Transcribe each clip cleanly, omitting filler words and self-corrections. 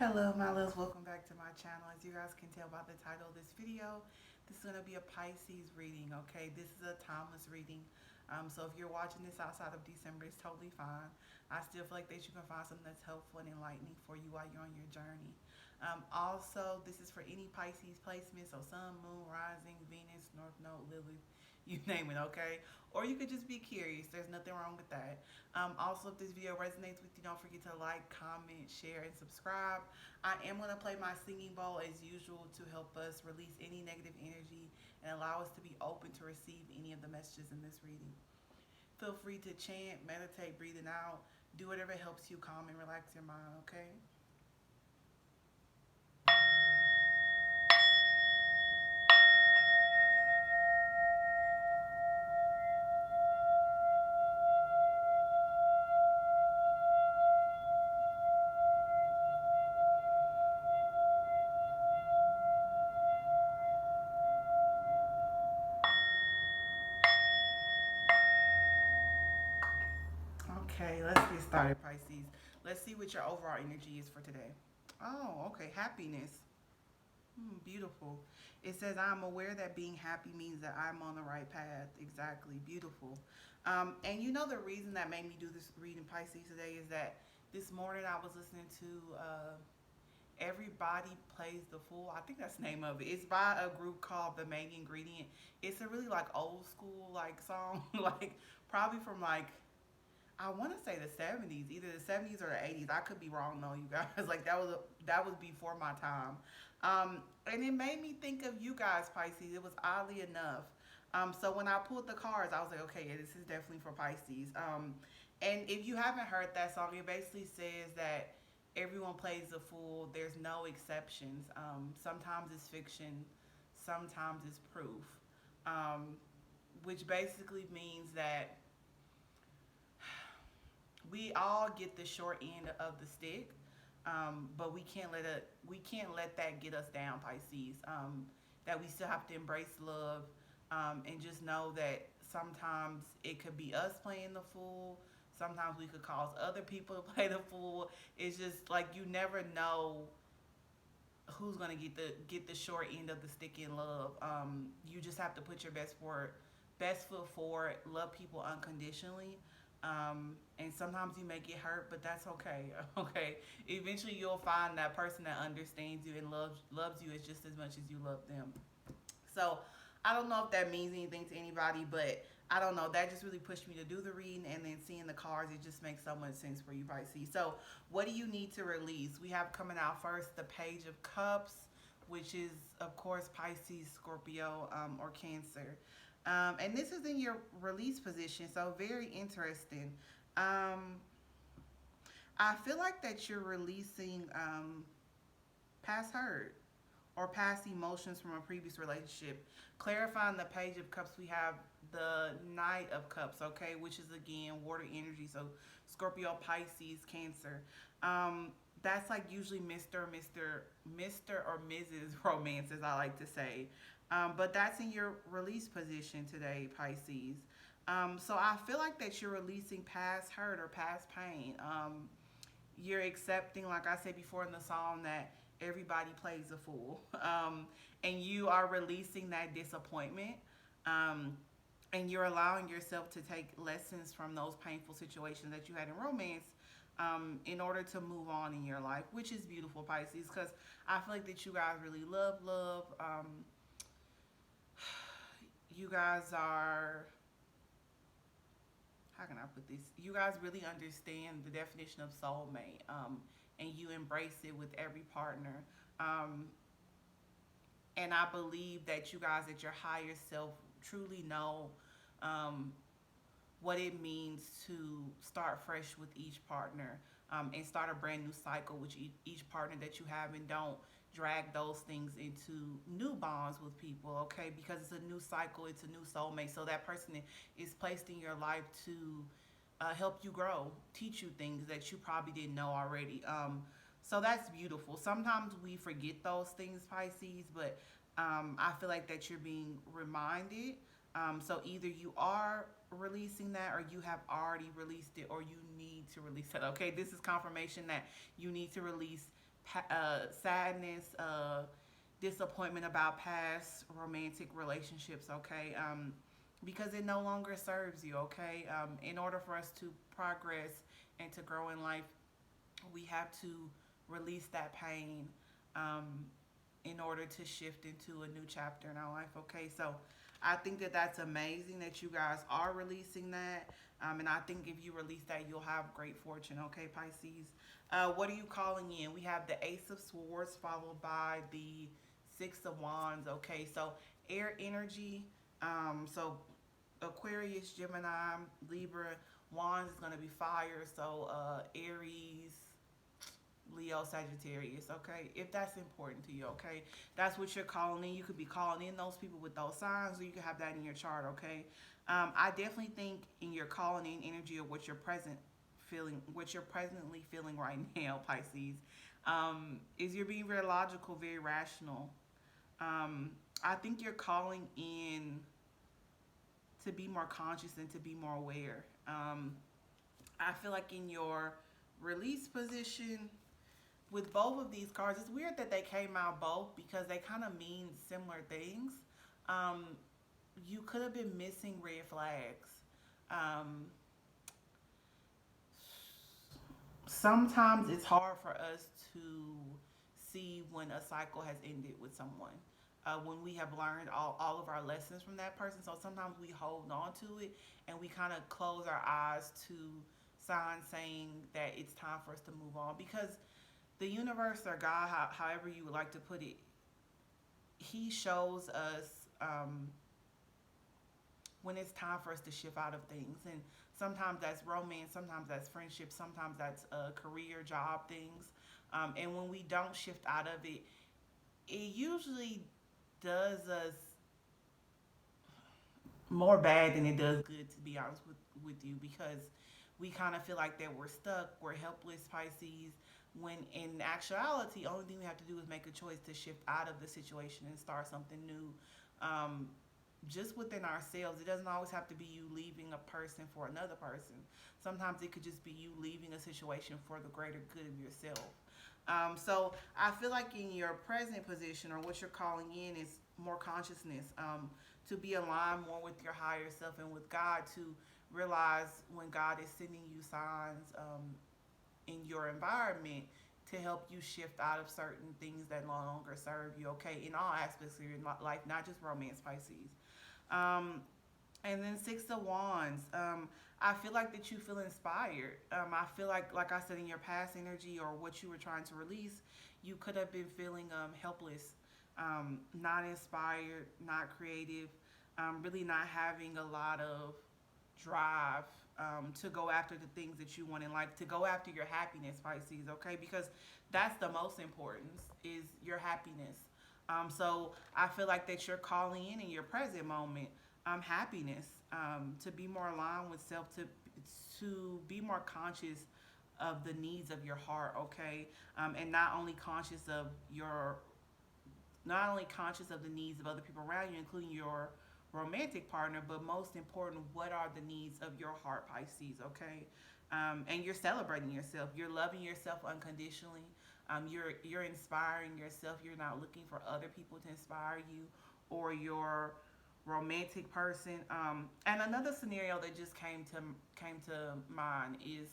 Hello my loves, welcome back to my channel. As you guys can tell by the title of this video, this is going to be a Pisces reading, okay? This is a timeless reading. So if you're watching this outside of December, it's totally fine. I still feel like that you can find something that's helpful and enlightening for you while you're on your journey. Also, this is for any Pisces placement, so Sun, Moon, Rising, Venus, North Node, Lilith, you name it, okay? Or you could just be curious. There's nothing wrong with that. Also, if this video resonates with you, don't forget to like, comment, share, and subscribe. I am going to play my singing bowl as usual to help us release any negative energy and allow us to be open to receive any of the messages in this reading. Feel free to chant, meditate, breathing out, do whatever helps you calm and relax your mind, okay? Okay, let's get started, Pisces. Let's see what your overall energy is for today. Oh, okay, happiness. Beautiful. It says, I'm aware that being happy means that I'm on the right path. Exactly. Beautiful. And you know, the reason that made me do this reading, Pisces, today is that this morning I was listening to Everybody Plays the Fool. I think that's the name of it. It's by a group called The Main Ingredient. It's a really like old school like song, like probably from like I want to say the 70s, either the 70s or the 80s. I could be wrong though, you guys. Like that was before my time. And it made me think of you guys, Pisces. It was oddly enough. So when I pulled the cards, I was like, okay, yeah, this is definitely for Pisces. And if you haven't heard that song, it basically says that everyone plays the fool. There's no exceptions. Sometimes it's fiction, sometimes it's proof. Um, which basically means that we all get the short end of the stick, but we can't let that get us down, Pisces. That we still have to embrace love, and just know that sometimes it could be us playing the fool. Sometimes we could cause other people to play the fool. It's just like you never know who's gonna get the short end of the stick in love. You just have to put your best foot forward. Love people unconditionally. And sometimes you may get hurt, but that's okay. Okay. Eventually, you'll find that person that understands you and loves you as just as much as you love them. So I don't know if that means anything to anybody, but I don't know. That just really pushed me to do the reading, and then seeing the cards, it just makes so much sense for you, Pisces. So what do you need to release? We have coming out first the Page of Cups, which is of course Pisces, Scorpio, or Cancer. And this is in your release position, so very interesting. Um, I feel like that you're releasing past hurt or past emotions from a previous relationship. Clarifying the Page of Cups, we have the Knight of Cups, okay, which is again water energy. So Scorpio, Pisces, Cancer. That's like usually Mr. or Mrs. Romance, as I like to say. But that's in your release position today, Pisces. So I feel like that you're releasing past hurt or past pain. You're accepting, like I said before in the song, that everybody plays a fool. And you are releasing that disappointment. Um, and you're allowing yourself to take lessons from those painful situations that you had in romance, in order to move on in your life, which is beautiful, Pisces, because I feel like that you guys really love. You guys are, how can I put this? You guys really understand the definition of soulmate, and you embrace it with every partner. Um, and I believe that you guys at your higher self truly know, um, what it means to start fresh with each partner, and start a brand new cycle with each partner that you have, and don't drag those things into new bonds with people, okay? Because it's a new cycle, it's a new soulmate. So that person is placed in your life to help you grow, teach you things that you probably didn't know already. So that's beautiful. Sometimes we forget those things, Pisces, but I feel like that you're being reminded. So either you are releasing that, or you have already released it, or you need to release it. Okay, this is confirmation that you need to release sadness, disappointment about past romantic relationships, okay? Because it no longer serves you, okay? In order for us to progress and to grow in life, we have to release that pain um, in order to shift into a new chapter in our life, okay? So I think that that's amazing that you guys are releasing that. And I think if you release that, you'll have great fortune, okay, Pisces? What are you calling in? We have the Ace of Swords followed by the Six of Wands, okay? So air energy. So Aquarius, Gemini, Libra, Wands is going to be fire. So Aries, Leo, Sagittarius, okay? If that's important to you, okay? That's what you're calling in. You could be calling in those people with those signs, or you could have that in your chart, okay? I definitely think in your calling in energy or what you're what you're presently feeling right now, Pisces, is you're being very logical, very rational. Um, I think you're calling in to be more conscious and to be more aware. I feel like in your release position, with both of these cards, it's weird that they came out both because they kind of mean similar things. Um, you could have been missing red flags. Um, Sometimes it's hard for us to see when a cycle has ended with someone. When we have learned all of our lessons from that person. So sometimes we hold on to it and we kind of close our eyes to signs saying that it's time for us to move on because the universe or God, however you would like to put it, He shows us when it's time for us to shift out of things. And sometimes that's romance, sometimes that's friendship, sometimes that's career, job things. And when we don't shift out of it, it usually does us more bad than it does good, to be honest with you, because we kind of feel like that we're stuck, we're helpless, Pisces, when in actuality, only thing we have to do is make a choice to shift out of the situation and start something new. Um, just within ourselves. It doesn't always have to be you leaving a person for another person. Sometimes it could just be you leaving a situation for the greater good of yourself. So I feel like in your present position or what you're calling in is more consciousness, to be aligned more with your higher self and with God, to realize when God is sending you signs in your environment to help you shift out of certain things that no longer serve you, okay, in all aspects of your life, not just romance, Pisces. Um, and then Six of Wands. I feel like that you feel inspired. I feel like I said, in your past energy or what you were trying to release, you could have been feeling helpless, not inspired, not creative, really not having a lot of drive to go after the things that you want in life, to go after your happiness, Pisces, okay? Because that's the most important, is your happiness. So I feel like that you're calling in your present moment, happiness, to be more aligned with self, to be more conscious of the needs of your heart, okay? And not only conscious of the needs of other people around you, including your romantic partner, but most important, what are the needs of your heart, Pisces, okay? And you're celebrating yourself. You're loving yourself unconditionally. You're inspiring yourself. You're not looking for other people to inspire you or your romantic person. And another scenario that just came to mind is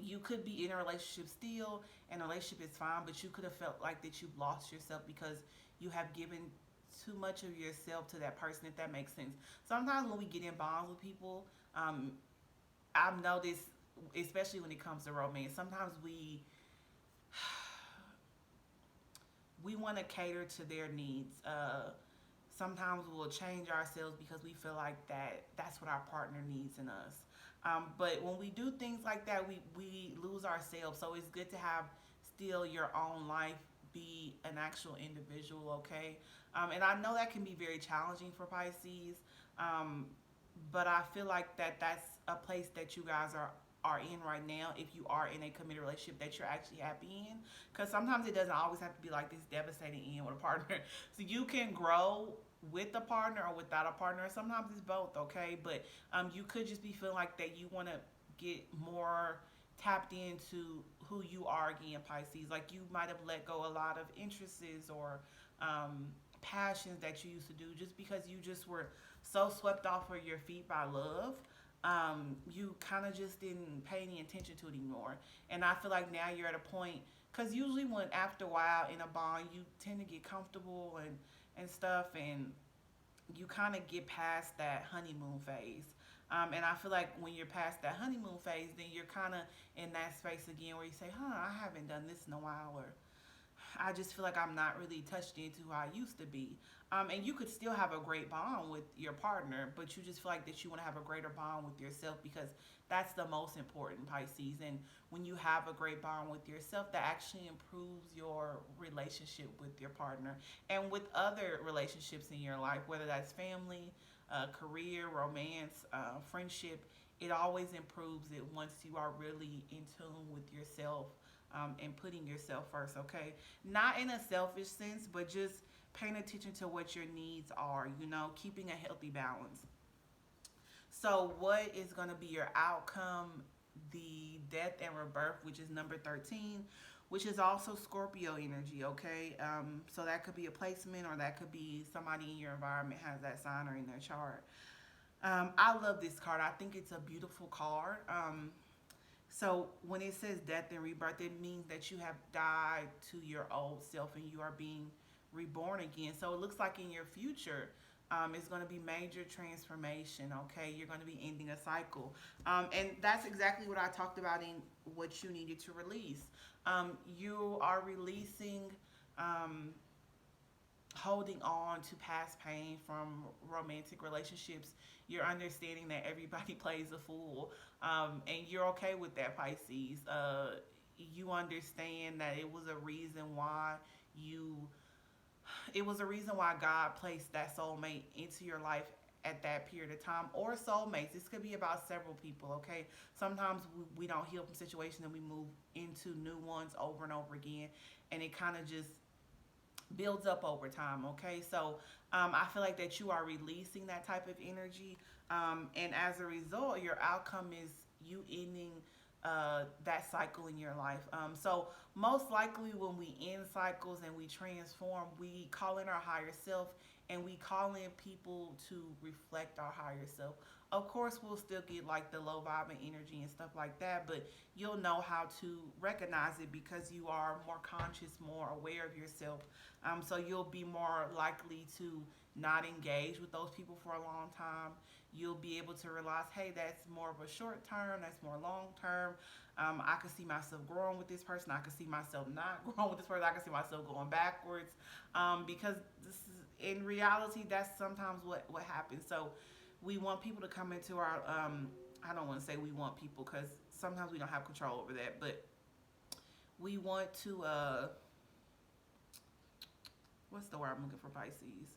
you could be in a relationship still, and a relationship is fine, but you could have felt like that you've lost yourself because you have given too much of yourself to that person, if that makes sense. Sometimes when we get in bonds with people, I've noticed, especially when it comes to romance, sometimes we want to cater to their needs. Sometimes we'll change ourselves because we feel like that's what our partner needs in us. But when we do things like that, we lose ourselves. So it's good to have still your own life, be an actual individual, okay? And I know that can be very challenging for Pisces, um, but I feel like that's a place that you guys are in right now, if you are in a committed relationship that you're actually happy in, because sometimes it doesn't always have to be like this devastating end with a partner. So you can grow with a partner or without a partner. Sometimes it's both, okay? But you could just be feeling like that you want to get more tapped into who you are again, Pisces. Like you might have let go a lot of interests or um, passions that you used to do just because you just were so swept off of your feet by love. You kind of just didn't pay any attention to it anymore. And I feel like now you're at a point, because usually when after a while in a bond, you tend to get comfortable and stuff, and you kind of get past that honeymoon phase. And I feel like when you're past that honeymoon phase, then you're kind of in that space again where you say, huh, I haven't done this in a while, or I just feel like I'm not really touched into who I used to be. And you could still have a great bond with your partner, but you just feel like that you want to have a greater bond with yourself, because that's the most important, Pisces. And when you have a great bond with yourself, that actually improves your relationship with your partner and with other relationships in your life, whether that's family, career, romance, friendship. It always improves it once you are really in tune with yourself, and putting yourself first, okay? Not in a selfish sense, but just paying attention to what your needs are, keeping a healthy balance. So, what is going to be your outcome? The death and rebirth, which is number 13, which is also Scorpio energy, okay? So, that could be a placement, or that could be somebody in your environment has that sign or in their chart. I love this card. I think it's a beautiful card. So when it says death and rebirth, it means that you have died to your old self and you are being reborn again. So it looks like in your future, it's going to be major transformation. Okay, you're going to be ending a cycle, and that's exactly what I talked about in what you needed to release. You are releasing. Holding on to past pain from romantic relationships. You're understanding that everybody plays a fool, and you're okay with that, Pisces. You understand that you it was a reason why God placed that soulmate into your life at that period of time, or soulmates. This could be about several people, okay? Sometimes we don't heal from situations and we move into new ones over and over again, and it kind of just builds up over time, okay? So I feel like that you are releasing that type of energy, and as a result your outcome is you ending that cycle in your life. So most likely when we end cycles and we transform, we call in our higher self, and we call in people to reflect our higher self. Of course, we'll still get like the low vibing energy and stuff like that, but you'll know how to recognize it because you are more conscious, more aware of yourself. So you'll be more likely to not engage with those people for a long time. You'll be able to realize, hey, that's more of a short term, that's more long term. I can see myself growing with this person. I can see myself not growing with this person. I can see myself going backwards, because this is, in reality, that's sometimes what happens. So we want people to come into our, I don't want to say we want people, because sometimes we don't have control over that, but we want to, what's the word I'm looking for, Pisces?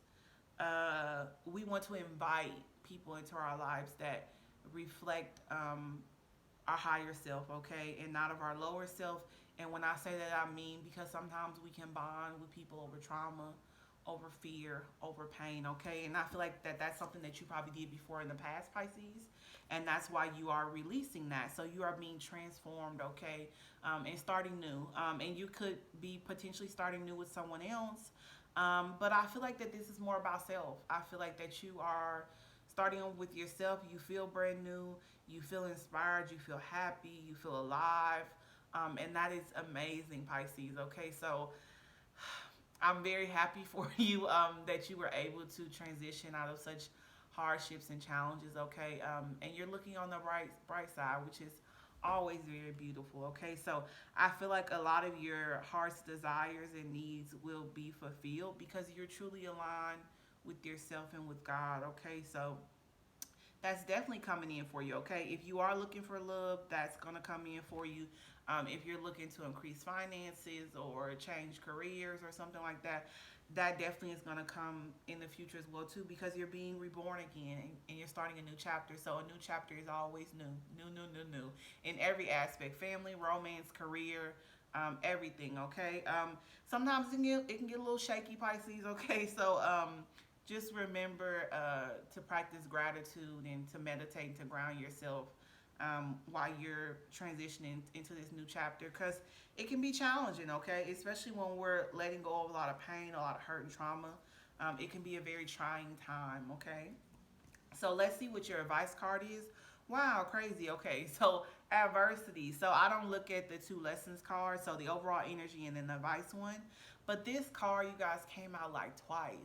We want to invite people into our lives that reflect our higher self, okay, and not of our lower self. And when I say that, I mean because sometimes we can bond with people over trauma, over fear, over pain, okay? And I feel like that's something that you probably did before in the past, Pisces, and that's why you are releasing that. So you are being transformed, okay, and starting new. And you could be potentially starting new with someone else, but I feel like that this is more about self. I feel like that you are starting with yourself. You feel brand new. You feel inspired. You feel happy. You feel alive. And that is amazing, Pisces. Okay, so I'm very happy for you, that you were able to transition out of such hardships and challenges. Okay, and you're looking on the bright side, which is always very beautiful. Okay, so I feel like a lot of your heart's desires and needs will be fulfilled because you're truly aligned with yourself and with God. Okay, so that's definitely coming in for you. Okay, if you are looking for love, that's gonna come in for you. If you're looking to increase finances or change careers or something like that, that definitely is gonna come in the future as well too, because you're being reborn again, and you're starting a new chapter. So a new chapter is always new in every aspect: family, romance, career. Everything, okay. Sometimes it can get a little shaky, Pisces. Okay, so just remember to practice gratitude and to meditate to ground yourself, while you're transitioning into this new chapter, because it can be challenging, okay? Especially when we're letting go of a lot of pain, a lot of hurt and trauma. It can be a very trying time, okay? So let's see what your advice card is. Wow, crazy. Okay, so adversity. So I don't look at the two lessons cards, so the overall energy and then the advice one. But this card, you guys, came out like twice.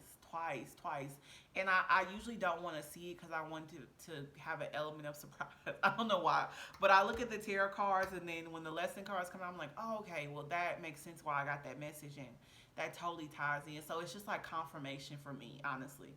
And I usually don't want to see it because I want to have an element of surprise. I don't know why. But I look at the tarot cards, and then when the lesson cards come out, I'm like, oh, okay, well, that makes sense why I got that message. And that totally ties in. So it's just like confirmation for me, honestly.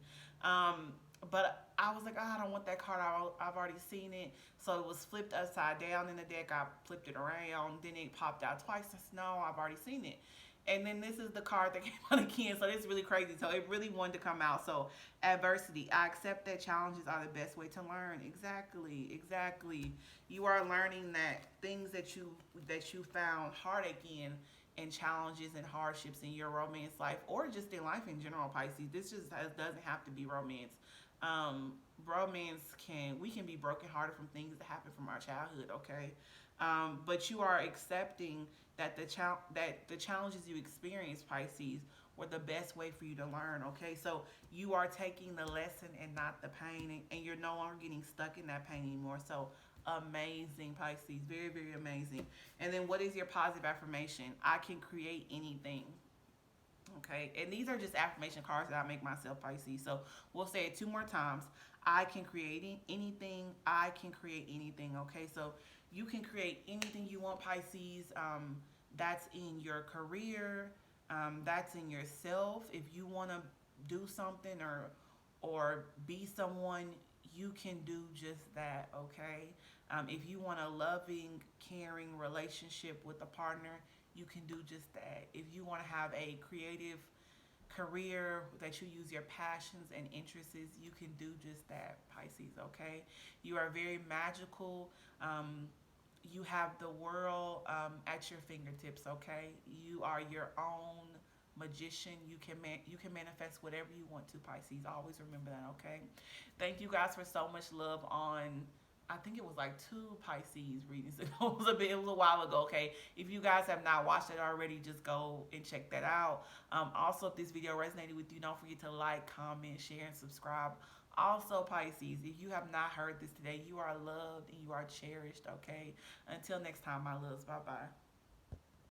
But I was like, oh, I don't want that card. I've already seen it. So it was flipped upside down in the deck. I flipped it around. Then it popped out twice. I said, no, I've already seen it. And then this is the card that came out again. So it's really crazy. So it really wanted to come out. So adversity. I accept that challenges are the best way to learn. Exactly. You are learning that things that you found heartache in, and challenges and hardships in your romance life, or just in life in general, Pisces. This just doesn't have to be romance. um, Romance we can be brokenhearted from things that happen from our childhood, okay? But you are accepting that the challenges you experience, Pisces, were the best way for you to learn, okay? So you are taking the lesson and not the pain, and you're no longer getting stuck in that pain anymore. So amazing, Pisces, very, very amazing. And then what is your positive affirmation? I can create anything. Okay, and these are just affirmation cards that I make myself, Pisces. So we'll say it two more times. I can create anything. I can create anything. Okay, so you can create anything you want, Pisces. That's in your career. That's in yourself. If you want to do something or be someone, you can do just that. Okay. If you want a loving, caring relationship with a partner, you can do just that. If you want to have a creative career that you use your passions and interests, you can do just that, Pisces, okay? You are very magical. You have the world at your fingertips, okay? You are your own magician. You can manifest whatever you want to, Pisces. Always remember that, okay? Thank you guys for so much love on, I think it was like two Pisces readings. It was a while ago. Okay, if you guys have not watched it already, just go and check that out. Also, if this video resonated with you, don't forget to like, comment, share, and subscribe. Also, Pisces, if you have not heard this today, you are loved and you are cherished. Okay, until next time, my loves. Bye bye.